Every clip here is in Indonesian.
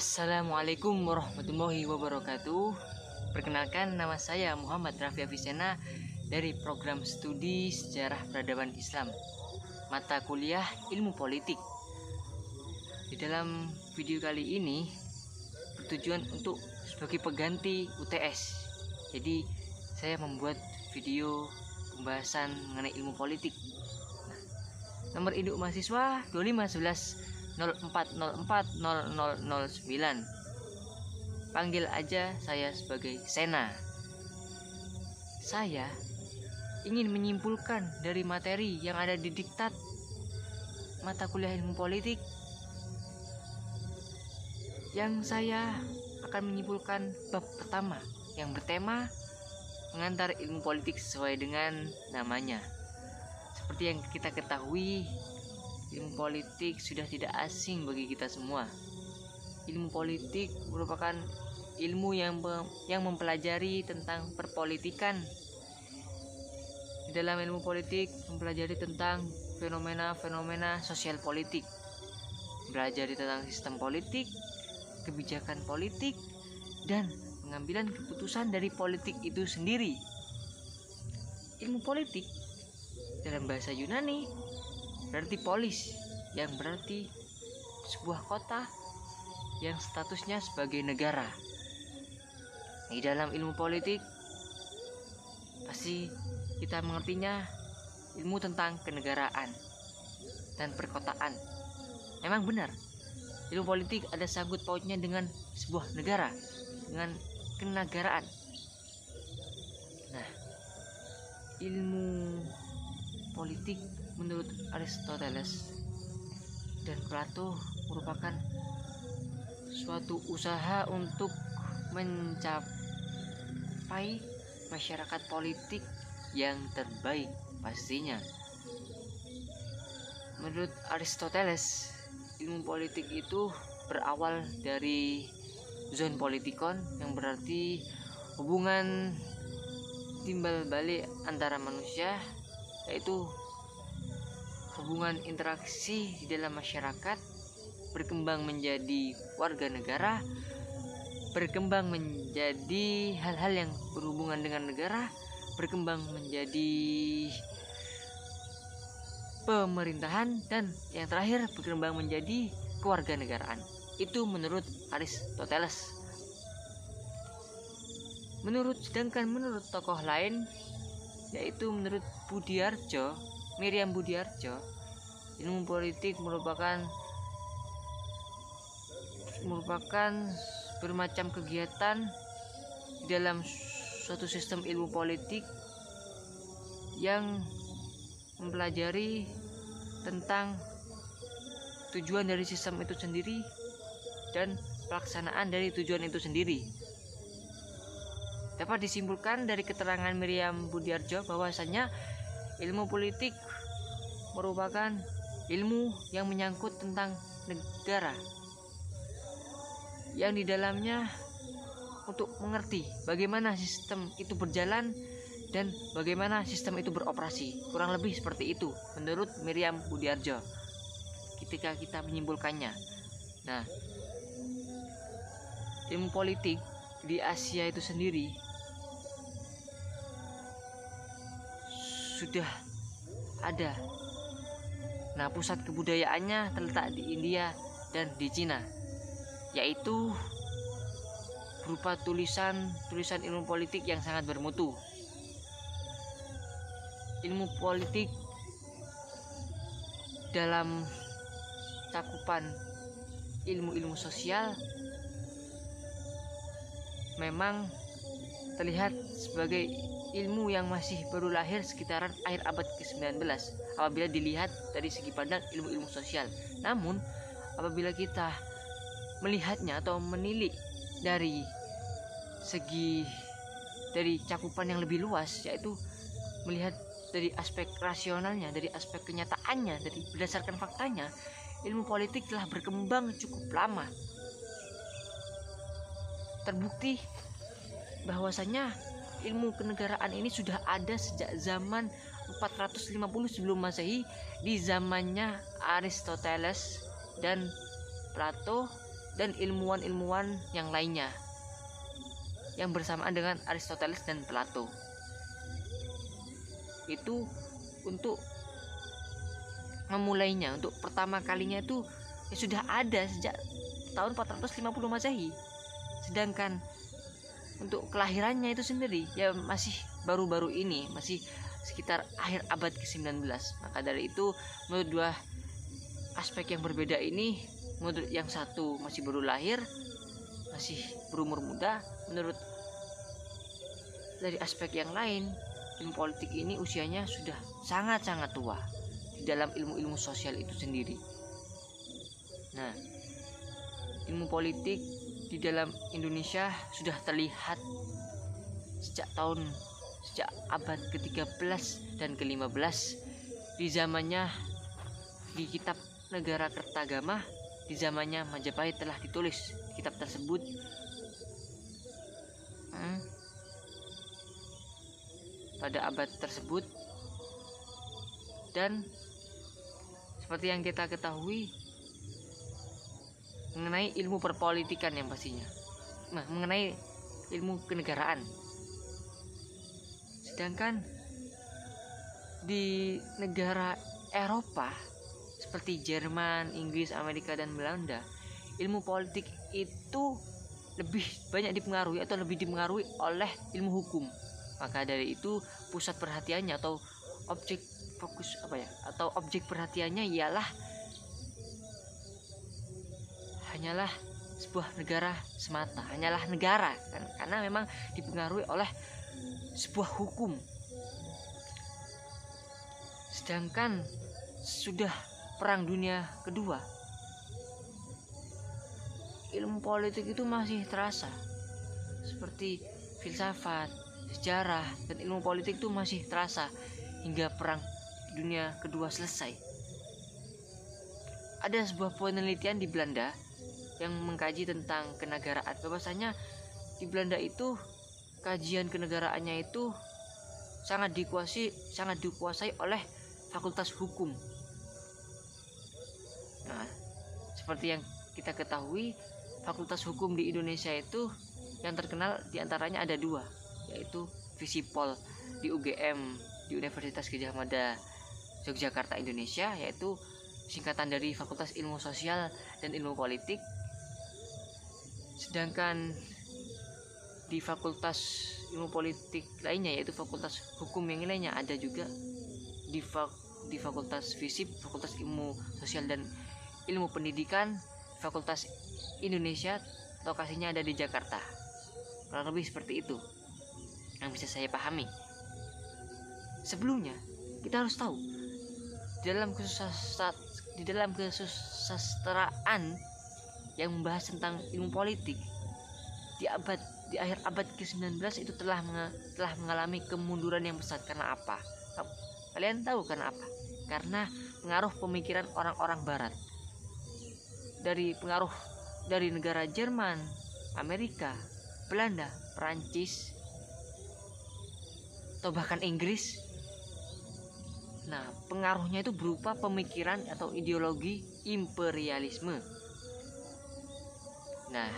Assalamualaikum warahmatullahi wabarakatuh. Perkenalkan, nama saya Muhammad Raffi Avicenna dari program studi Sejarah Peradaban Islam, mata kuliah Ilmu Politik. Di dalam video kali ini bertujuan untuk sebagai pengganti UTS. Jadi saya membuat video pembahasan mengenai ilmu politik. Nomor induk mahasiswa 2511 04040009. Panggil aja saya sebagai Sena. Saya ingin menyimpulkan dari materi yang ada di diktat mata kuliah ilmu politik, yang saya akan menyimpulkan bab pertama yang bertema mengantar ilmu politik sesuai dengan namanya. Seperti yang kita ketahui, ilmu politik sudah tidak asing bagi kita semua. Ilmu politik merupakan ilmu yang mempelajari tentang perpolitikan. Di dalam ilmu politik mempelajari tentang fenomena-fenomena sosial politik, belajar tentang sistem politik, kebijakan politik, dan pengambilan keputusan dari politik itu sendiri. Ilmu politik dalam bahasa Yunani berarti polis, yang berarti sebuah kota yang statusnya sebagai negara. Di dalam ilmu politik pasti kita mengertinya ilmu tentang kenegaraan dan perkotaan. Memang benar, ilmu politik ada sangkut pautnya dengan sebuah negara, dengan kenegaraan. Nah, ilmu politik menurut Aristoteles dan Plato merupakan suatu usaha untuk mencapai masyarakat politik yang terbaik pastinya. Menurut Aristoteles, ilmu politik itu berawal dari zoon politikon, yang berarti hubungan timbal balik antara manusia, yaitu hubungan interaksi di dalam masyarakat, berkembang menjadi warga negara, berkembang menjadi hal-hal yang berhubungan dengan negara, berkembang menjadi pemerintahan, dan yang terakhir berkembang menjadi kewarganegaraan. Itu menurut Aristoteles. Sedangkan menurut tokoh lain, yaitu menurut Miriam Budiarjo, ilmu politik merupakan bermacam kegiatan di dalam suatu sistem ilmu politik yang mempelajari tentang tujuan dari sistem itu sendiri dan pelaksanaan dari tujuan itu sendiri. Dapat disimpulkan dari keterangan Miriam Budiarjo bahwasanya ilmu politik merupakan ilmu yang menyangkut tentang negara, yang di dalamnya untuk mengerti bagaimana sistem itu berjalan dan bagaimana sistem itu beroperasi. Kurang lebih seperti itu menurut Miriam Budiarjo ketika kita menyimpulkannya. Nah, ilmu politik di Asia itu sendiri sudah ada. Nah, pusat kebudayaannya terletak di India dan di Cina, yaitu berupa tulisan ilmu politik yang sangat bermutu. Ilmu politik dalam cakupan ilmu-ilmu sosial memang terlihat sebagai ilmu yang masih baru lahir sekitaran akhir abad ke-19 apabila dilihat dari segi pandang ilmu-ilmu sosial. Namun apabila kita melihatnya atau menilik dari cakupan yang lebih luas, yaitu melihat dari aspek rasionalnya, dari aspek kenyataannya, dari berdasarkan faktanya, ilmu politik telah berkembang cukup lama. Terbukti bahwasanya ilmu kenegaraan ini sudah ada sejak zaman 450 sebelum Masehi, di zamannya Aristoteles dan Plato dan ilmuwan-ilmuwan yang lainnya yang bersamaan dengan Aristoteles dan Plato. Itu untuk memulainya, untuk pertama kalinya itu ya sudah ada sejak tahun 450 Masehi. Sedangkan untuk kelahirannya itu sendiri ya masih baru-baru ini, masih sekitar akhir abad ke-19. Maka dari itu menurut dua aspek yang berbeda ini, menurut yang satu masih baru lahir, masih berumur muda, menurut dari aspek yang lain ilmu politik ini usianya sudah sangat-sangat tua di dalam ilmu-ilmu sosial itu sendiri. Nah, ilmu politik di dalam Indonesia sudah terlihat sejak abad ke-13 dan ke-15 di zamannya, di kitab Negara Kertagama di zamannya Majapahit telah ditulis kitab tersebut. Pada abad tersebut, dan seperti yang kita ketahui mengenai ilmu perpolitikan yang pastinya, mengenai ilmu kenegaraan. Sedangkan di negara Eropa seperti Jerman, Inggris, Amerika, dan Belanda, ilmu politik itu lebih banyak dipengaruhi atau lebih dipengaruhi oleh ilmu hukum. Maka dari itu pusat perhatiannya atau objek fokus atau objek perhatiannya hanyalah sebuah negara semata, hanyalah negara kan? Karena memang dipengaruhi oleh sebuah hukum. Sedangkan sudah Perang Dunia Kedua, ilmu politik itu masih terasa seperti filsafat, sejarah, dan ilmu politik itu masih terasa hingga Perang Dunia Kedua selesai. Ada sebuah penelitian di Belanda yang mengkaji tentang kenegaraan. Bahwasanya di Belanda itu kajian kenegaraannya itu sangat dikuasai oleh Fakultas Hukum. Nah, seperti yang kita ketahui, Fakultas Hukum di Indonesia itu yang terkenal diantaranya ada dua, yaitu Visipol di UGM, di Universitas Gadjah Mada Yogyakarta, Indonesia, yaitu singkatan dari Fakultas Ilmu Sosial dan Ilmu Politik. Sedangkan di Fakultas Ilmu Politik lainnya, yaitu Fakultas Hukum yang lainnya, ada juga di Fakultas Fisip, Fakultas Ilmu Sosial dan Ilmu Pendidikan, Fakultas Indonesia, lokasinya ada di Jakarta. Kurang lebih seperti itu yang bisa saya pahami. Sebelumnya kita harus tahu di dalam kesusastraan yang membahas tentang ilmu politik di akhir abad ke-19 itu telah mengalami kemunduran yang besar. Karena apa? Kalian tahu karena apa? Karena pengaruh pemikiran orang-orang barat. Dari pengaruh dari negara Jerman, Amerika, Belanda, Perancis, atau bahkan Inggris. Nah, pengaruhnya itu berupa pemikiran atau ideologi imperialisme. Nah,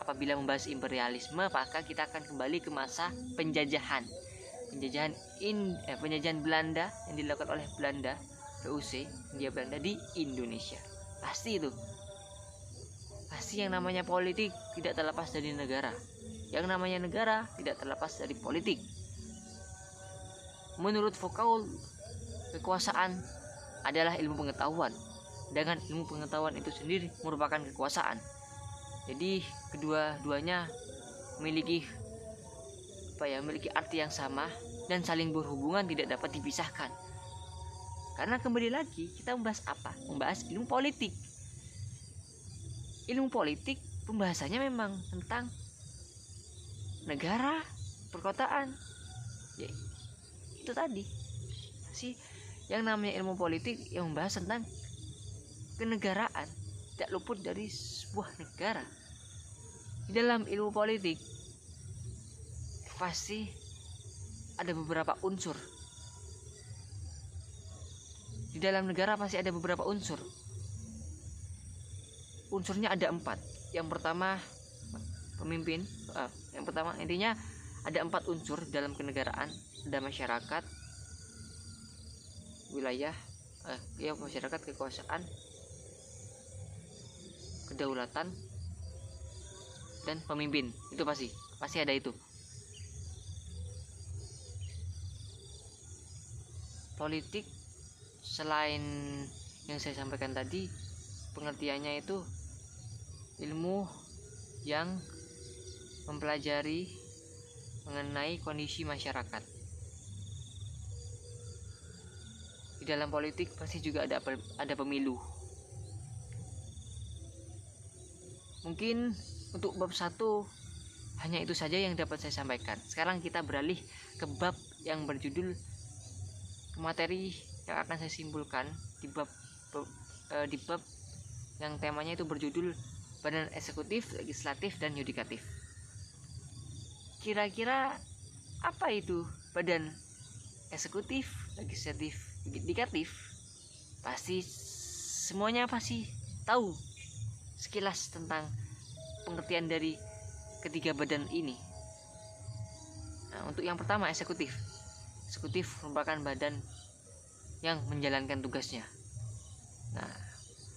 apabila membahas imperialisme, maka kita akan kembali ke masa penjajahan Belanda yang dilakukan oleh Belanda, VOC, Hindia Belanda di Indonesia. Pasti itu. Pasti yang namanya politik tidak terlepas dari negara. Yang namanya negara tidak terlepas dari politik. Menurut Foucault, kekuasaan adalah ilmu pengetahuan. Dengan ilmu pengetahuan itu sendiri merupakan kekuasaan. Jadi kedua-duanya memiliki arti yang sama dan saling berhubungan, tidak dapat dipisahkan. Karena kembali lagi kita membahas apa? Membahas ilmu politik. Ilmu politik pembahasannya memang tentang negara, perkotaan. Ya, itu tadi sih yang namanya ilmu politik yang membahas tentang kenegaraan, tidak luput dari sebuah negara. Di dalam ilmu politik pasti ada beberapa unsur. Di dalam negara pasti ada beberapa unsur unsurnya ada 4. Yang pertama pemimpin, yang pertama intinya ada 4 unsur dalam kenegaraan. Ada masyarakat, wilayah, masyarakat, kekuasaan, kedaulatan, dan pemimpin. Itu pasti ada itu. Politik selain yang saya sampaikan tadi, pengertiannya itu ilmu yang mempelajari mengenai kondisi masyarakat. Di dalam politik pasti juga ada pemilu. Mungkin untuk bab 1 hanya itu saja yang dapat saya sampaikan. Sekarang kita beralih ke bab yang berjudul, ke materi yang akan saya simpulkan di bab yang temanya itu berjudul Badan Eksekutif, Legislatif, dan Yudikatif. Kira-kira apa itu Badan Eksekutif, Legislatif, Yudikatif? Pasti semuanya pasti tahu sekilas tentang pengertian dari ketiga badan ini. Nah, untuk yang pertama eksekutif. Eksekutif merupakan badan yang menjalankan tugasnya. Nah,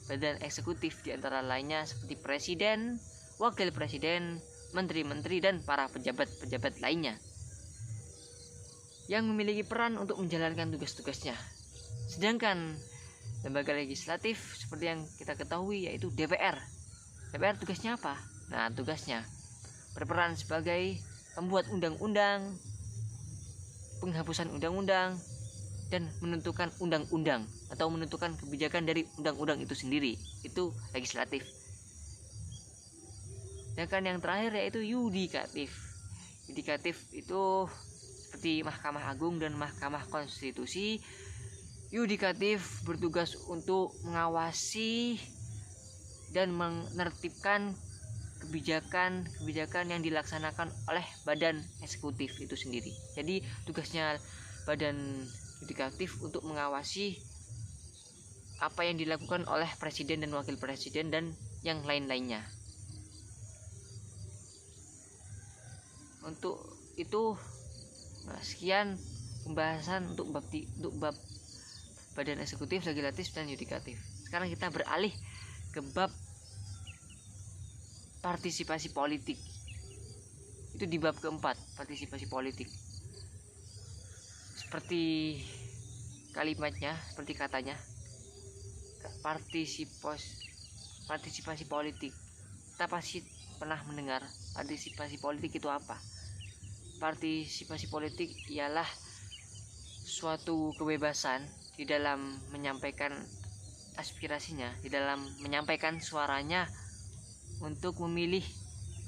badan eksekutif diantara lainnya seperti presiden, wakil presiden, menteri-menteri, dan para pejabat-pejabat lainnya yang memiliki peran untuk menjalankan tugas-tugasnya. Sedangkan lembaga legislatif seperti yang kita ketahui yaitu DPR. DPR tugasnya apa? Nah, tugasnya berperan sebagai pembuat undang-undang, penghapusan undang-undang, dan menentukan undang-undang atau menentukan kebijakan dari undang-undang itu sendiri. Itu legislatif. Sedangkan yang terakhir yaitu yudikatif. Yudikatif itu seperti Mahkamah Agung dan Mahkamah Konstitusi. Yudikatif bertugas untuk mengawasi dan menertibkan kebijakan yang dilaksanakan oleh badan eksekutif itu sendiri. Jadi tugasnya badan yudikatif untuk mengawasi apa yang dilakukan oleh presiden dan wakil presiden dan yang lain-lainnya. Untuk itu, sekian pembahasan untuk bab badan eksekutif, legislatif, dan yudikatif. Sekarang kita beralih ke bab partisipasi politik. Itu di bab keempat, partisipasi politik. Seperti kalimatnya, seperti katanya, partisipasi politik. Kita pasti pernah mendengar partisipasi politik itu apa? Partisipasi politik ialah suatu kebebasan di dalam menyampaikan aspirasinya, di dalam menyampaikan suaranya untuk memilih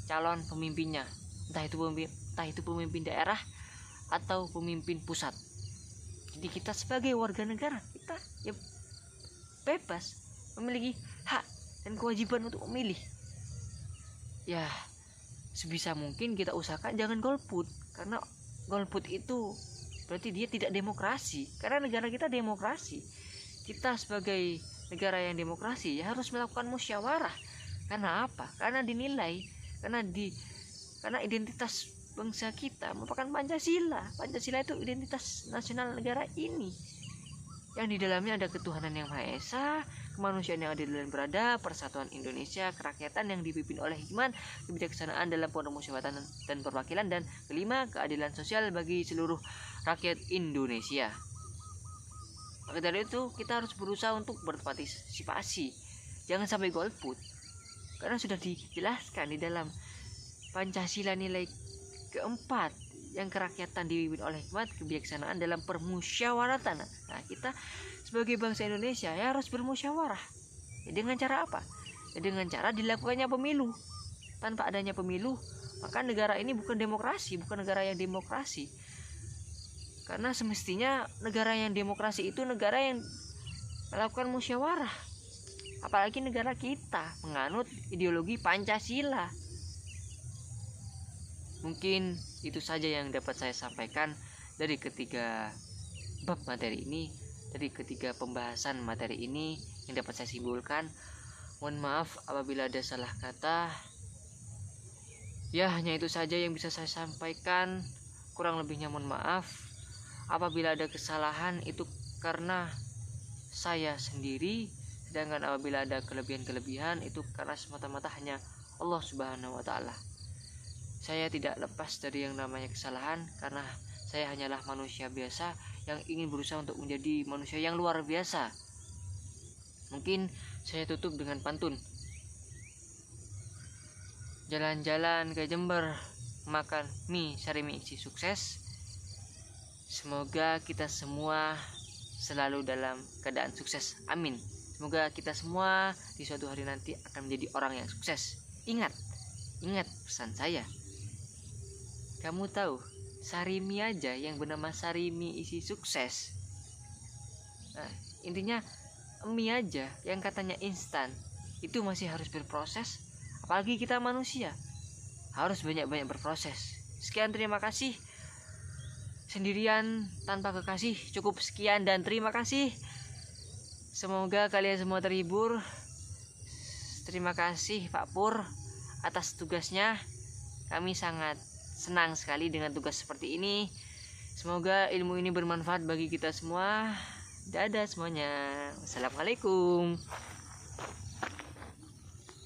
calon pemimpinnya, entah itu pemimpin daerah atau pemimpin pusat. Jadi kita sebagai warga negara, kita ya bebas memiliki hak dan kewajiban untuk memilih. Ya, sebisa mungkin kita usahakan jangan golput, karena golput itu berarti dia tidak demokrasi. Karena negara kita demokrasi, kita sebagai negara yang demokrasi ya harus melakukan musyawarah. Karena apa? Karena dinilai, karena identitas bangsa kita merupakan Pancasila. Pancasila itu identitas nasional negara ini, yang di dalamnya ada ketuhanan yang Maha Esa, kemanusiaan yang adil dan beradab, persatuan Indonesia, kerakyatan yang dipimpin oleh hikmat, kebijaksanaan dalam permusyawaratan dan perwakilan, dan kelima, keadilan sosial bagi seluruh rakyat Indonesia. Maka dari itu kita harus berusaha untuk berpartisipasi, jangan sampai golput. Karena sudah dijelaskan di dalam Pancasila nilai keempat yang kerakyatan dipimpin oleh hikmat, kebijaksanaan dalam permusyawaratan. Nah, kita sebagai bangsa Indonesia ya harus bermusyawarah. Ya, dengan cara apa? Ya, dengan cara dilakukannya pemilu. Tanpa adanya pemilu, maka negara ini bukan demokrasi, bukan negara yang demokrasi. Karena semestinya negara yang demokrasi itu negara yang melakukan musyawarah. Apalagi negara kita menganut ideologi Pancasila. Mungkin itu saja yang dapat saya sampaikan dari ketiga bab materi ini, dari ketiga pembahasan materi ini yang dapat saya simpulkan. Mohon maaf apabila ada salah kata. Ya, hanya itu saja yang bisa saya sampaikan. Kurang lebihnya mohon maaf. Apabila ada kesalahan itu karena saya sendiri, sedangkan apabila ada kelebihan-kelebihan itu karena semata-mata hanya Allah Subhanahu wa taala. Saya tidak lepas dari yang namanya kesalahan karena saya hanyalah manusia biasa yang ingin berusaha untuk menjadi manusia yang luar biasa. Mungkin saya tutup dengan pantun. Jalan-jalan ke Jember, makan mie Sarimi isi sukses. Semoga kita semua selalu dalam keadaan sukses. Amin. Semoga kita semua di suatu hari nanti akan menjadi orang yang sukses. Ingat pesan saya. Kamu tahu, Sarimi aja yang bernama Sarimi isi sukses. Nah, intinya mie aja yang katanya instan itu masih harus berproses. Apalagi kita manusia harus banyak-banyak berproses. Sekian, terima kasih. Sendirian tanpa kekasih, cukup sekian dan terima kasih. Semoga kalian semua terhibur. Terima kasih Pak Pur atas tugasnya. Kami sangat senang sekali dengan tugas seperti ini. Semoga ilmu ini bermanfaat bagi kita semua. Dadah semuanya. Wassalamualaikum.